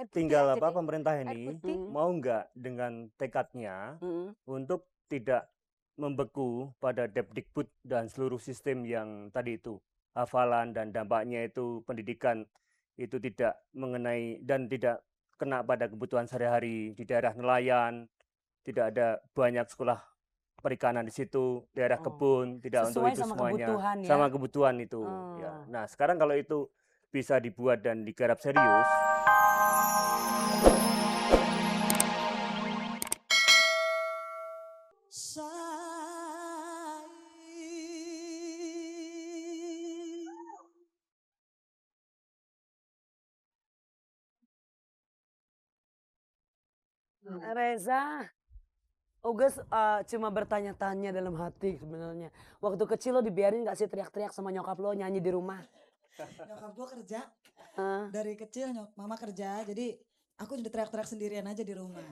tinggal aja nih, pemerintah air ini putih. mau nggak dengan tekadnya untuk tidak membeku pada Depdikbud dan seluruh sistem yang tadi itu hafalan dan dampaknya itu pendidikan itu tidak mengenai dan tidak kena pada kebutuhan sehari-hari di daerah nelayan, tidak ada banyak sekolah perikanan di situ, daerah Oh, kebun, tidak untuk sesuai itu sama semuanya, kebutuhan ya. sama kebutuhan itu. Ya. Nah, sekarang kalau itu bisa dibuat dan digarap serius, Reza, Uges cuma bertanya-tanya dalam hati sebenarnya. Waktu kecil lo dibiarin gak sih teriak-teriak sama nyokap lo nyanyi di rumah? Nyokap gue kerja, Hah? dari kecil mama kerja, jadi aku jadi teriak-teriak sendirian aja di rumah.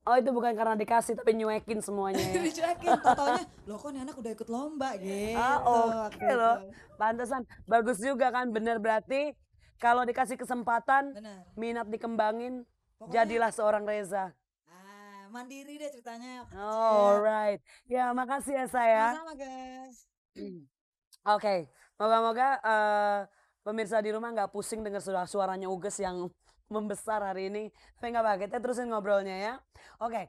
Oh itu bukan karena dikasih tapi nyuekin semuanya ya? Dicuekin, tau-taunya, loh kok nih anak udah ikut lomba gitu. Oke loh, pantesan. Bagus juga kan, bener berarti kalau dikasih kesempatan, Bener. minat dikembangin, Pokoknya- jadilah seorang Reza. Mandiri deh ceritanya. Alright, ya makasih ya saya. Sama-sama guys. Oke, moga-moga pemirsa di rumah nggak pusing dengar suaranya Uges yang membesar hari ini. Tapi nggak apa, kita terusin ngobrolnya ya. Oke,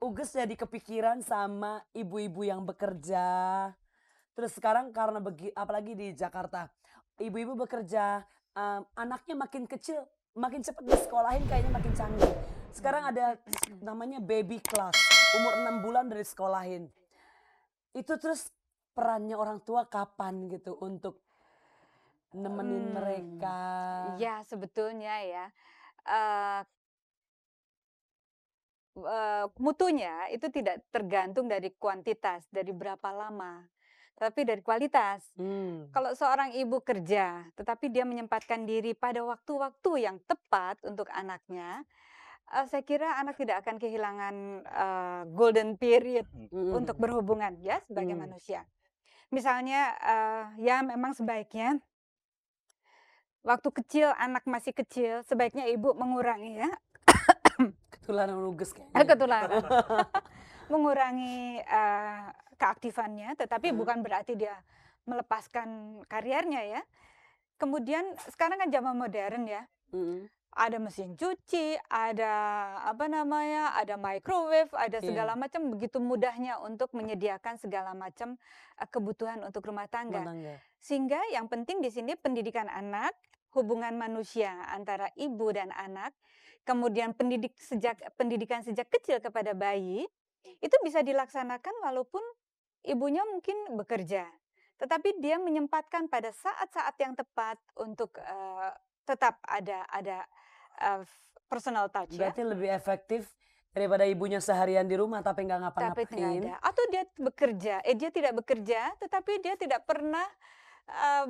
Uges jadi kepikiran sama ibu-ibu yang bekerja. Terus sekarang karena apalagi di Jakarta, ibu-ibu bekerja, anaknya makin kecil, makin cepat disekolahin kayaknya makin canggih. Sekarang ada namanya baby class, umur 6 bulan dari sekolahin. Itu terus perannya orang tua kapan gitu untuk nemenin mereka? Ya sebetulnya ya, mutunya itu tidak tergantung dari kuantitas, dari berapa lama, tapi dari kualitas. Kalau seorang ibu kerja, tetapi dia menyempatkan diri pada waktu-waktu yang tepat untuk anaknya, saya kira anak tidak akan kehilangan golden period untuk berhubungan ya sebagai manusia. Misalnya ya memang sebaiknya waktu kecil, anak masih kecil, sebaiknya ibu mengurangi ya. Ketularan Uges kayaknya. Ketularan. Mengurangi keaktifannya, tetapi bukan berarti dia melepaskan karirnya ya. Kemudian sekarang kan zaman modern ya. Ada mesin cuci, ada apa namanya, ada microwave, ada segala macam, begitu mudahnya untuk menyediakan segala macam kebutuhan untuk rumah tangga. Sehingga yang penting di sini pendidikan anak, hubungan manusia antara ibu dan anak, kemudian pendidikan sejak kecil kepada bayi, itu bisa dilaksanakan walaupun ibunya mungkin bekerja. Tetapi dia menyempatkan pada saat-saat yang tepat untuk tetap ada personal touch ya. Berarti lebih efektif daripada ibunya seharian di rumah tapi nggak Tapi nggak ngapa-ngapain. ada. Atau dia bekerja, dia tidak bekerja, tetapi dia tidak pernah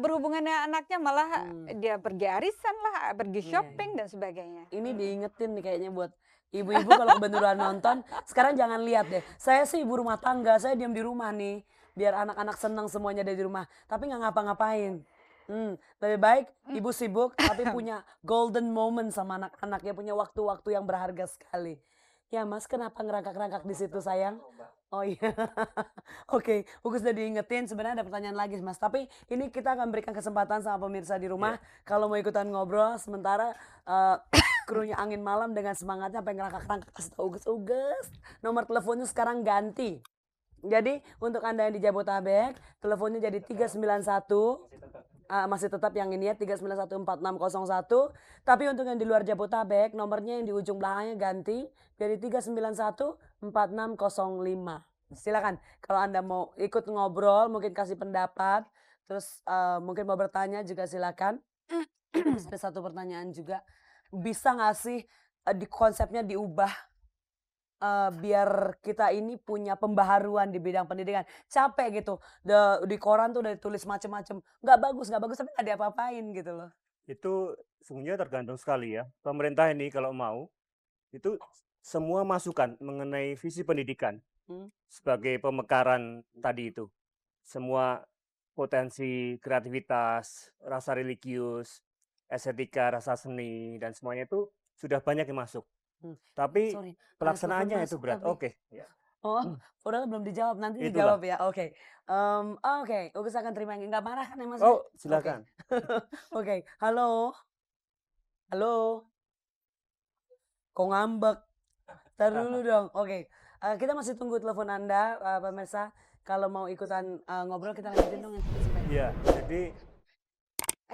berhubungan dengan anaknya, malah dia pergi arisan lah, pergi shopping dan sebagainya. Ini diingetin nih kayaknya buat ibu-ibu kalau kebetulan nonton. Sekarang jangan lihat deh, saya sih ibu rumah tangga, saya diam di rumah nih. Biar anak-anak senang semuanya ada di rumah. Tapi nggak ngapa-ngapain. Lebih baik ibu sibuk tapi punya golden moment sama anak-anaknya, punya waktu-waktu yang berharga sekali. Ya Mas, kenapa ngerangkak-rangkak di situ sayang? Oh iya, oke, Ugus udah diingetin. Sebenarnya ada pertanyaan lagi Mas, tapi ini kita akan berikan kesempatan sama pemirsa di rumah kalau mau ikutan ngobrol. Sementara krunya Angin Malam dengan semangatnya pengen ngerangkak-rangkak kasih tau Ugus. Nomor teleponnya sekarang ganti. Jadi untuk Anda yang di Jabotabek, teleponnya jadi 391. Masih tetap yang ini ya, 3914601. Tapi untuk yang di luar Jabotabek, nomornya yang di ujung belakangnya ganti dari 3914605. Silakan kalau Anda mau ikut ngobrol, mungkin kasih pendapat, terus mungkin mau bertanya juga silakan. Terus ada satu pertanyaan juga, bisa nggak sih di konsepnya diubah biar kita ini punya pembaharuan di bidang pendidikan. Capek gitu, di koran tuh udah ditulis macem-macem, nggak bagus tapi nggak diapa-apain gitu loh. itu sebenarnya tergantung sekali ya. Pemerintah ini kalau mau, itu semua masukan mengenai visi pendidikan sebagai pemekaran tadi itu. Semua potensi kreativitas, rasa religius, estetika, rasa seni, dan semuanya itu sudah banyak yang masuk. Tapi Sorry, pelaksanaannya itu masuk berat. tapi Oke, ya. oh, padahal belum dijawab, nanti Itulah. dijawab ya. Oke. Oke, Ugus akan terima. Nggak marah kan ya Mas? Oh, Oke. silakan. Oke, halo. Halo. Kok ngambek? Ntar dulu dong. Oke. Kita masih tunggu telepon Anda, pemirsa. Kalau mau ikutan ngobrol kita lanjutin dong yang sampai. Iya, jadi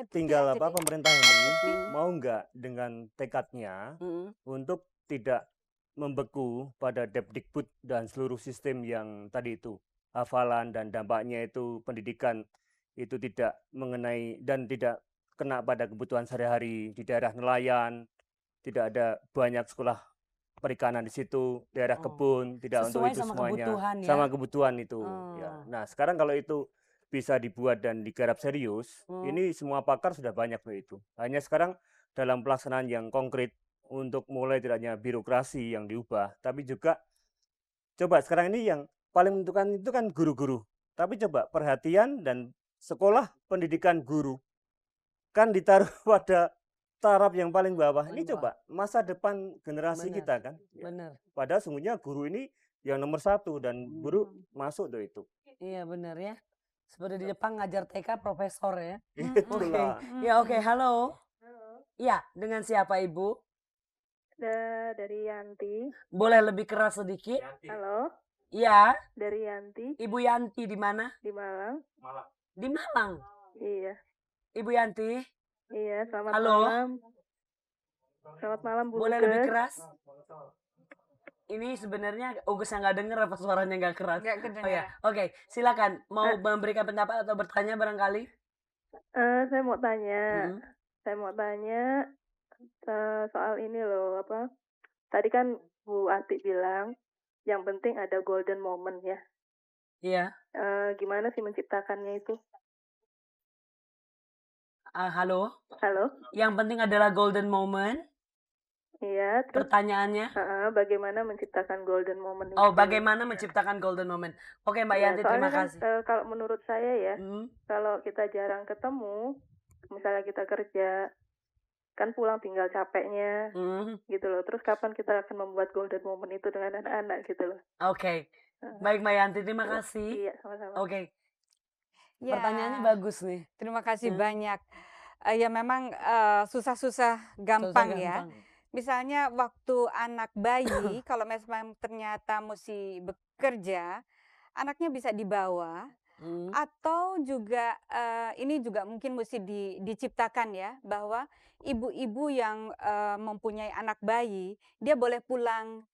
tinggal apa pemerintah ini mau nggak dengan tekadnya untuk tidak membeku pada Depdikbud dan seluruh sistem yang tadi itu hafalan dan dampaknya itu pendidikan itu tidak mengenai dan tidak kena pada kebutuhan sehari-hari di daerah nelayan, tidak ada banyak sekolah perikanan di situ, daerah kebun, tidak untuk Sesuai itu sama semuanya, kebutuhan ya. sama kebutuhan itu. Ya. Nah sekarang kalau itu bisa dibuat dan digarap serius, ini semua pakar sudah banyak loh itu. Hanya sekarang dalam pelaksanaan yang konkret untuk mulai tidak hanya birokrasi yang diubah, tapi juga coba sekarang ini yang paling menentukan itu kan guru-guru. Tapi coba perhatian dan sekolah pendidikan guru kan ditaruh pada taraf yang paling bawah. Ini coba masa depan generasi kita kan. Bener. Padahal sungguhnya guru ini yang nomor 1 dan guru masuk tuh itu. Iya bener ya. Seperti di Jepang ngajar TK profesor ya. Itulah. Ya oke, halo. Iya, dengan siapa Ibu? Dari Yanti. Boleh lebih keras sedikit? Halo, Iya, dari Yanti Ibu Yanti di mana? di Malang. Di Malang. Iya, Ibu Yanti, iya. Selamat Halo? malam. Selamat malam Bu boleh lebih Luges. keras? Ini sebenarnya Ugus yang nggak denger apa suaranya nggak keras? Nggak Oh kedengeran. ya, oke. Silakan. Mau memberikan pendapat atau bertanya barangkali? Saya mau tanya. Mm-mm. Saya mau tanya soal ini loh, apa? Tadi kan Bu Ati bilang yang penting ada golden moment ya. Iya. Gimana sih menciptakannya itu? Halo. Halo? Yang penting adalah golden moment. Iya, terus Pertanyaannya? bagaimana menciptakan golden moment Oh, itu? bagaimana menciptakan golden moment? Oke, Mbak Ya, Yanti, terima soalnya kan kasih. kalau menurut saya ya, Hmm. kalau kita jarang ketemu, misalnya kita kerja, kan pulang tinggal capeknya, gitu loh. Terus kapan kita akan membuat golden moment itu dengan anak-anak gitu loh. Oke. Baik Mbak Yanti, terima kasih. Iya, sama-sama. Oke. Ya, Pertanyaannya bagus nih. terima kasih banyak. Ya memang susah-susah gampang ya. Misalnya waktu anak bayi, kalau memang ternyata mesti bekerja, anaknya bisa dibawa, atau juga ini juga mungkin mesti diciptakan ya, bahwa ibu-ibu yang mempunyai anak bayi, dia boleh pulang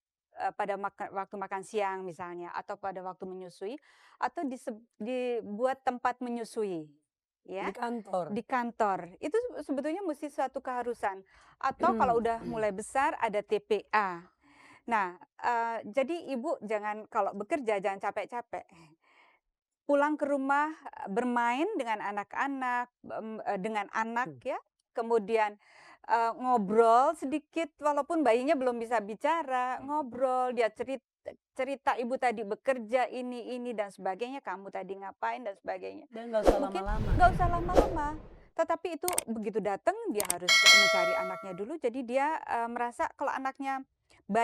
pada waktu makan siang misalnya, atau pada waktu menyusui, atau dibuat tempat menyusui. Ya, Di kantor. di kantor itu sebetulnya mesti suatu keharusan, atau kalau udah mulai besar ada TPA. Nah, jadi ibu jangan kalau bekerja jangan capek-capek, pulang ke rumah bermain dengan anak-anak, dengan anak ya, kemudian ngobrol sedikit walaupun bayinya belum bisa bicara, ngobrol, dia cerita ibu tadi bekerja ini dan sebagainya, kamu tadi ngapain dan sebagainya. Dan nggak usah Mungkin lama-lama. nggak usah lama-lama, tetapi itu begitu datang dia harus mencari anaknya dulu. Jadi dia merasa kalau anaknya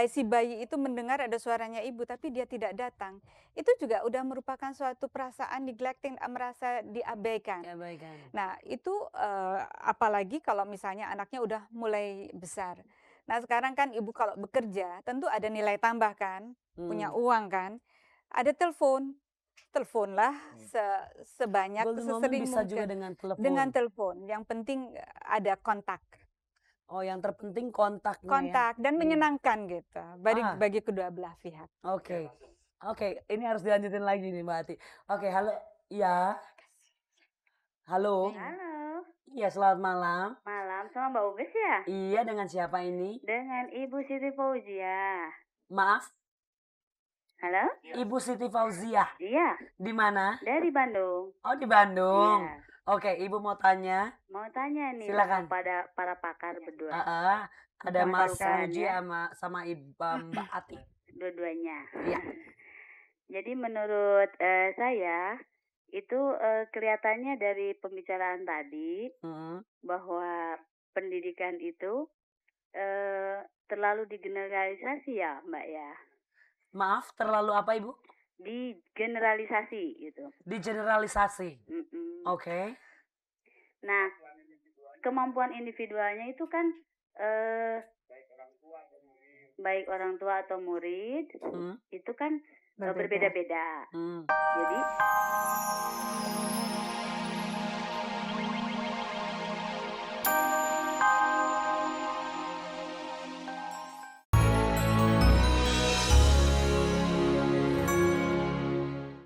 si bayi itu mendengar ada suaranya ibu tapi dia tidak datang, itu juga udah merupakan suatu perasaan neglecting, merasa diabaikan. Nah itu apalagi kalau misalnya anaknya udah mulai besar. Nah sekarang kan ibu kalau bekerja tentu ada nilai tambah kan, punya uang kan, ada teleponlah sebanyak Golden moment sesering bisa juga mungkin dengan telepon. dengan telepon. Yang penting ada kontak. Oh, yang terpenting kontaknya Kontak ya. dan menyenangkan gitu bagi kedua belah pihak. Oke. Oke, ini harus dilanjutin lagi nih Mbak Ati. Oke, halo. Ya. Halo. Halo. Iya, selamat malam. Malam, sama Mbak Uges ya? Iya, dengan siapa ini? Dengan Ibu Siti Fauzia. Maaf, Halo? Ibu Siti Fauzia. Iya, Di mana? dari Bandung. Oh, di Bandung. Iya. Oke, Ibu mau tanya. Mau tanya nih Silakan. pada para pakar berdua. Ada Mas Pakar, Muji ya. sama Mbak Ati. Dua-duanya. Iya. Jadi menurut saya itu kelihatannya dari pembicaraan tadi bahwa pendidikan itu terlalu digeneralisasi ya Mbak ya. Maaf, terlalu apa Ibu? Digeneralisasi gitu. Digeneralisasi. Oke. Nah, kemampuan individualnya itu kan baik orang tua atau murid itu kan berbeda-beda. Jadi